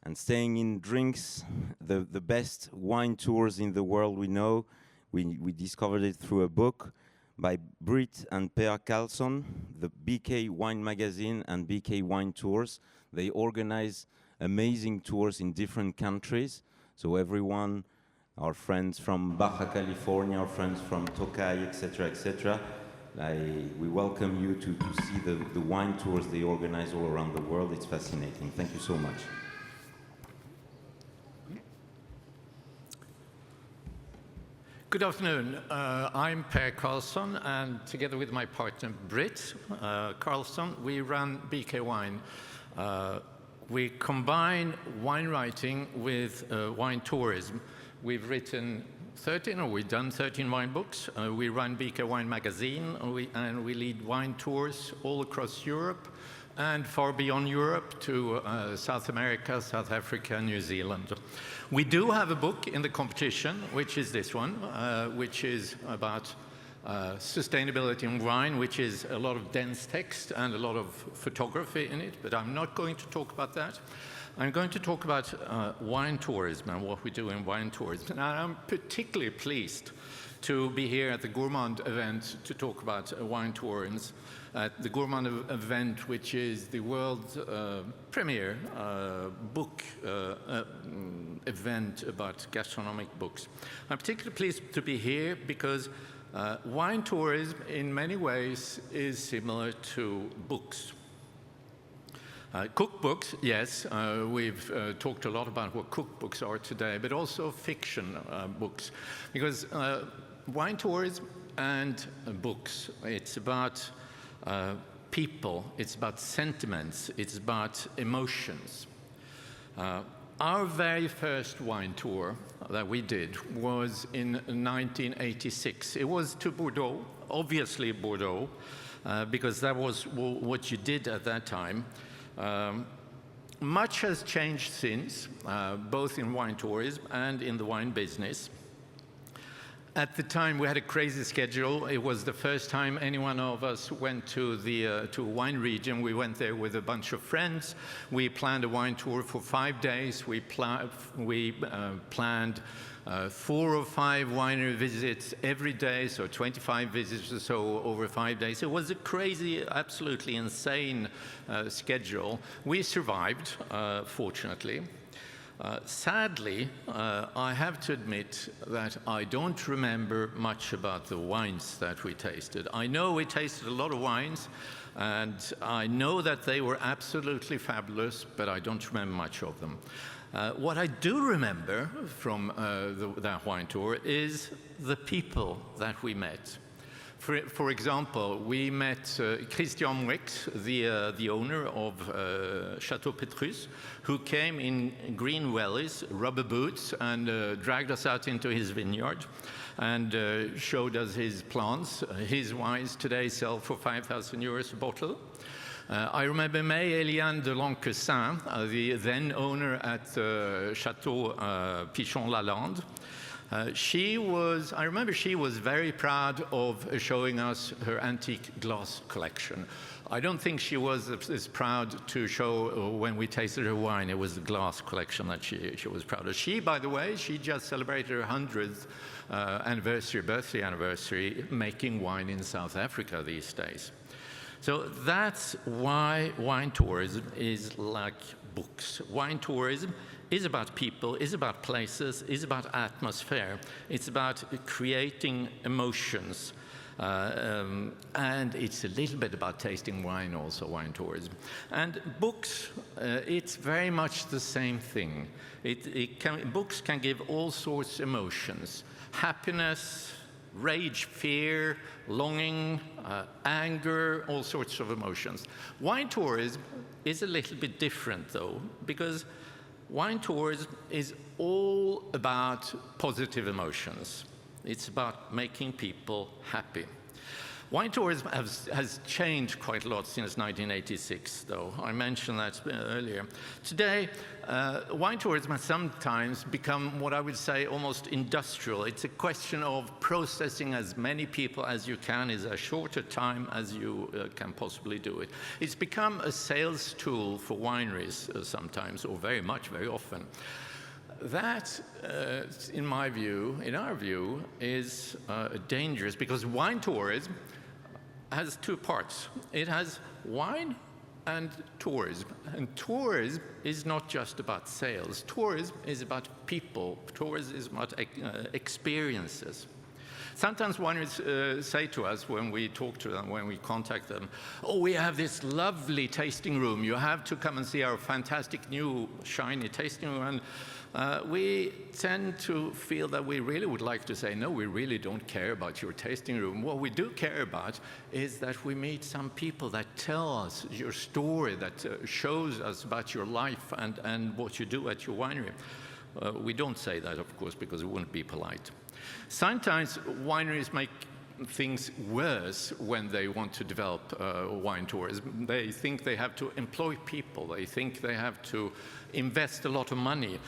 and staying in drinks, the best wine tours in the world we know. We discovered it through a book by Britt and Karlsson, the BK Wine Magazine and BK Wine Tours. They organize amazing tours in different countries. So everyone, our friends from Baja California, our friends from Tokai, etc., we welcome you to see the wine tours they organize all around the world. It's fascinating. Thank you so much. Good afternoon. I'm Karlsson, and together with my partner Britt Karlsson, we run BK Wine. We combine wine writing with wine tourism. We've done 13 wine books. We run BK Wine Magazine, and we lead wine tours all across Europe and far beyond Europe to South America, South Africa, New Zealand. We do have a book in the competition, which is this one, which is about sustainability in wine, which is a lot of dense text and a lot of photography in it, but I'm not going to talk about that. I'm going to talk about wine tourism and what we do in wine tourism. And I'm particularly pleased to be here at the Gourmand event to talk about wine tourism at the Gourmand event, which is the world's premier book event about gastronomic books. I'm particularly pleased to be here because wine tourism in many ways is similar to books. Cookbooks, yes, we've talked a lot about what cookbooks are today, but also fiction books, because wine tourism and books, it's about people, it's about sentiments, it's about emotions. Our very first wine tour that we did was in 1986. It was to Bordeaux, obviously Bordeaux, because that was what you did at that time. Much has changed since, both in wine tourism and in the wine business. At the time, we had a crazy schedule. It was the first time any one of us went to a wine region. We went there with a bunch of friends. We planned a wine tour for 5 days. We planned 4 or 5 winery visits every day, so 25 visits or so over 5 days. It was a crazy, absolutely insane schedule. We survived, fortunately. Sadly, I have to admit that I don't remember much about the wines that we tasted. I know we tasted a lot of wines, and I know that they were absolutely fabulous, but I don't remember much of them. What I do remember from that wine tour is the people that we met. For example, we met Christian Mwix, the owner of Chateau Petrus, who came in green wellies, rubber boots, and dragged us out into his vineyard and showed us his plants. His wines today sell for 5,000 euros a bottle. I remember May Eliane de Lanquessin, the then owner at Chateau Pichon-Lalande. I remember she was very proud of showing us her antique glass collection. I don't think she was as proud to show when we tasted her wine. It was the glass collection that she was proud of. She, by the way, she just celebrated her 100th birthday anniversary, making wine in South Africa these days. So that's why wine tourism is like books. Wine tourism is about people, is about places, is about atmosphere. It's about creating emotions. And it's a little bit about tasting wine also, wine tourism. And books, it's very much the same thing. Books can give all sorts of emotions. Happiness, rage, fear, longing, anger, all sorts of emotions. Wine tourism is a little bit different, though, because wine tourism is all about positive emotions. It's about making people happy. Wine tourism has changed quite a lot since 1986, though. I mentioned that earlier. Today, wine tourism has sometimes become what I would say almost industrial. It's a question of processing as many people as you can in as short a time as you can possibly do it. It's become a sales tool for wineries sometimes, or very often. That, in my view, in our view, is dangerous, because wine tourism has two parts. It has wine and tourism. And tourism is not just about sales. Tourism is about people. Tourism is about experiences. Sometimes wineries say to us when we talk to them, when we contact them, oh, we have this lovely tasting room. You have to come and see our fantastic new shiny tasting room. And we tend to feel that we really would like to say, no, we really don't care about your tasting room. What we do care about is that we meet some people that tell us your story, that shows us about your life and what you do at your winery. We don't say that, of course, because it wouldn't be polite. Sometimes wineries make things worse when they want to develop wine tourism. They think they have to employ people. They think they have to invest a lot of money.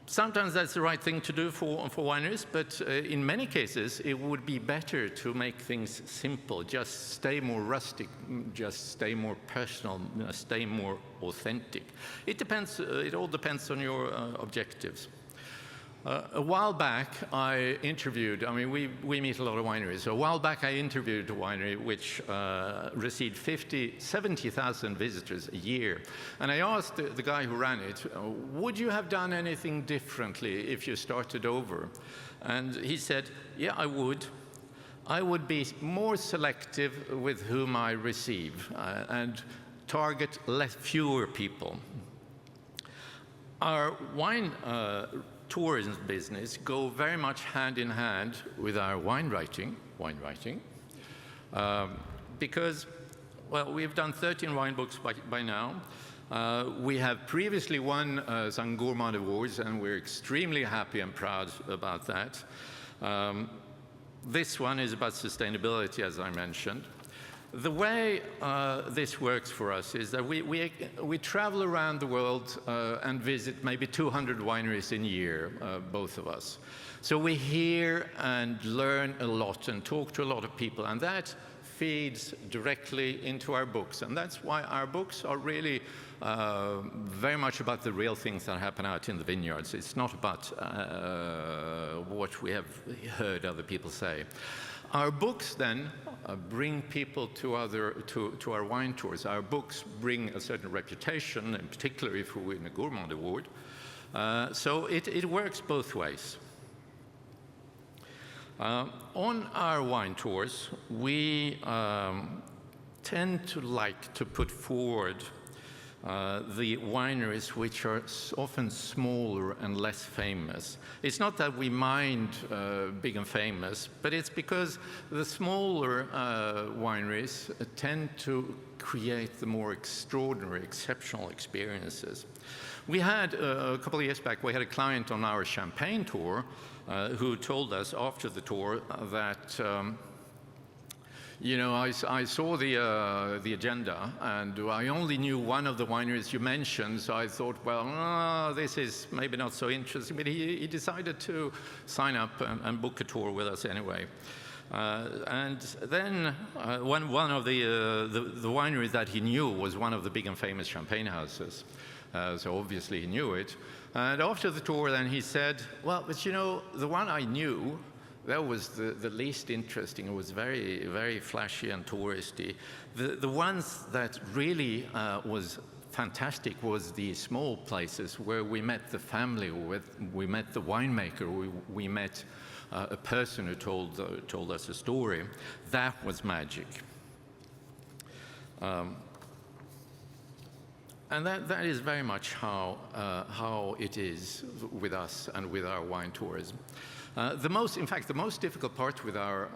Sometimes that's the right thing to do for wineries, but in many cases, it would be better to make things simple, just stay more rustic, just stay more personal, stay more authentic. It depends, it all depends on your objectives. A while back, I interviewed, I mean, we meet a lot of wineries. So a while back, I interviewed a winery which received 70,000 visitors a year. And I asked the guy who ran it, would you have done anything differently if you started over? And he said, yeah, I would. I would be more selective with whom I receive and target fewer people. Our wine tourism business go very much hand in hand with our wine writing, because, well, we've done 13 wine books by now. We have previously won some Gourmand Awards, and we're extremely happy and proud about that. This one is about sustainability, as I mentioned. The way this works for us is that we travel around the world and visit maybe 200 wineries in a year, both of us. So we hear and learn a lot and talk to a lot of people, and that feeds directly into our books. And that's why our books are really very much about the real things that happen out in the vineyards. It's not about what we have heard other people say. Our books then bring people to our wine tours. Our books bring a certain reputation, in particular if we win a Gourmand Award. So it works both ways. On our wine tours, we tend to like to put forward the wineries which are often smaller and less famous. It's not that we mind big and famous, but it's because the smaller wineries tend to create the more extraordinary, exceptional experiences. We had, a couple of years back, we had a client on our Champagne tour who told us after the tour that you know, I saw the agenda, and I only knew one of the wineries you mentioned, so I thought, well, this is maybe not so interesting, but he decided to sign up and book a tour with us anyway. And then one of the wineries that he knew was one of the big and famous champagne houses, so obviously he knew it. And after the tour, then he said, well, but you know, the one I knew, that was the least interesting. It was very, very flashy and touristy. The ones that really was fantastic was the small places where we met the family, we met the winemaker, we met a person who told us a story. That was magic. And that is very much how it is with us and with our wine tourism. In fact, the most difficult part with our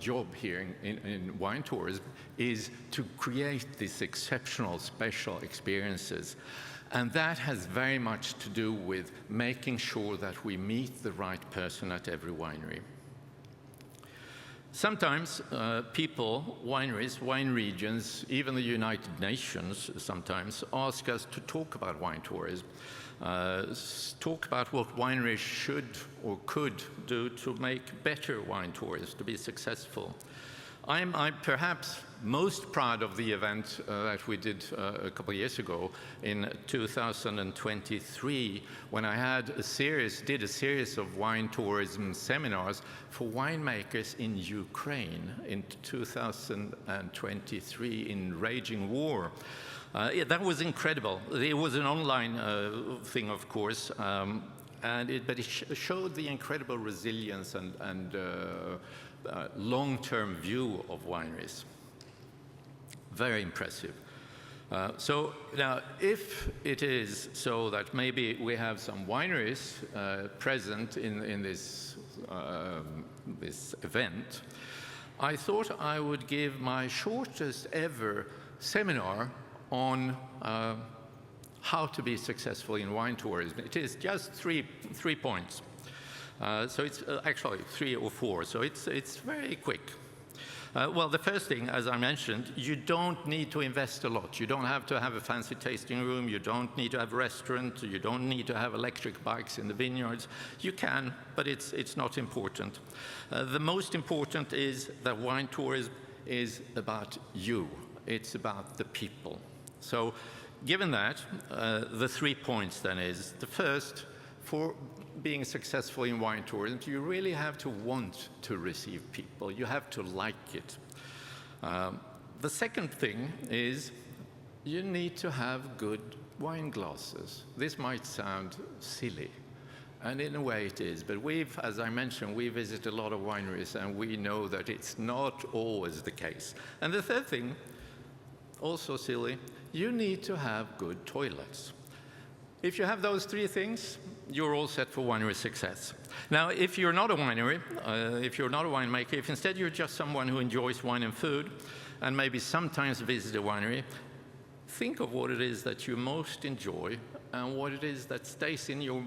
job here in wine tourism is to create these exceptional, special experiences. And that has very much to do with making sure that we meet the right person at every winery. Sometimes people, wineries, wine regions, even the United Nations sometimes ask us to talk about wine tourism, talk about what wineries should or could do to make better wine tours, to be successful. I'm perhaps most proud of the event that we did a couple of years ago in 2023, when I did a series of wine tourism seminars for winemakers in Ukraine in 2023 in raging war. That was incredible. It was an online thing, of course, but it showed the incredible resilience and long-term view of wineries. Very impressive. So now, if it is so that maybe we have some wineries present in this event, I thought I would give my shortest ever seminar on how to be successful in wine tourism. It is just three points. So it's actually 3 or 4, so it's very quick. Well, the first thing, as I mentioned, you don't need to invest a lot. You don't have to have a fancy tasting room. You don't need to have a restaurant. You don't need to have electric bikes in the vineyards. You can, but it's not important. The most important is that wine tourism is about you. It's about the people. So given that, the 3 points then is, the first, for being successful in wine tourism, you really have to want to receive people. You have to like it. The second thing is you need to have good wine glasses. This might sound silly, and in a way it is, but as I mentioned, we visit a lot of wineries and we know that it's not always the case. And the third thing, also silly, you need to have good toilets. If you have those 3 things, you're all set for winery success. Now, if you're not a winery, if you're not a winemaker, if instead you're just someone who enjoys wine and food, and maybe sometimes visit a winery, think of what it is that you most enjoy and what it is that stays in your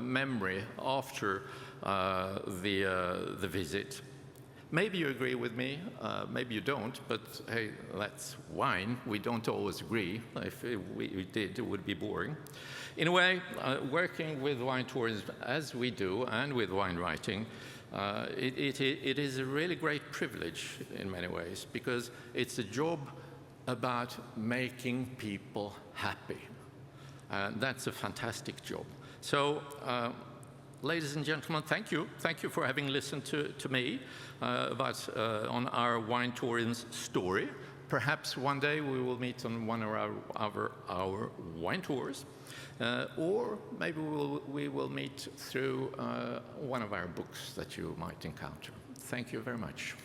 memory after the visit. Maybe you agree with me, maybe you don't, but hey, that's wine. We don't always agree. If we did, it would be boring. In a way, working with wine tourism as we do, and with wine writing, it is a really great privilege in many ways, because it's a job about making people happy. That's a fantastic job. So, ladies and gentlemen, thank you. Thank you for having listened to me on our wine tourism story. Perhaps one day we will meet on one of our wine tours, or maybe we will meet through one of our books that you might encounter. Thank you very much.